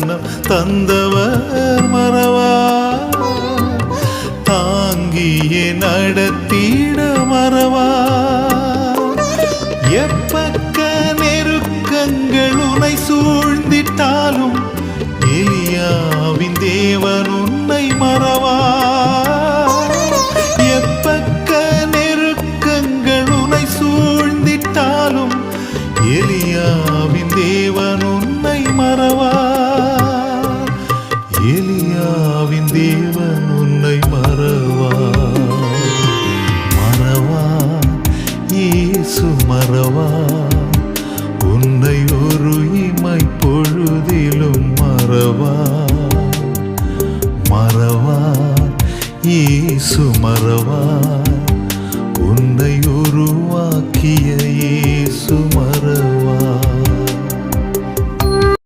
தரிசனம் தந்தவர் மறவார். தாங்கியே நடத்திட மறவார். எப்பக்க நெருக்கங்கள் உன்னை சூழ்ந்திட்டாலும் எலியாவின் தேவன் உன்னை மறவார். எப்பக்க நெருக்கங்கள் உன்னை சூழ்ந்திட்டாலும் எலியாவின் தேவன் உன்னை மறவார். எலியாவின் தேவன் உன்னை மறவார். மறவார் இயேசு மறவார். உன்னை ஒரு இமை பொழுதிலும் மறவார். மறவார் இயேசு மறவார். உன்னை உருவாக்கிய இயேசு மறவார்.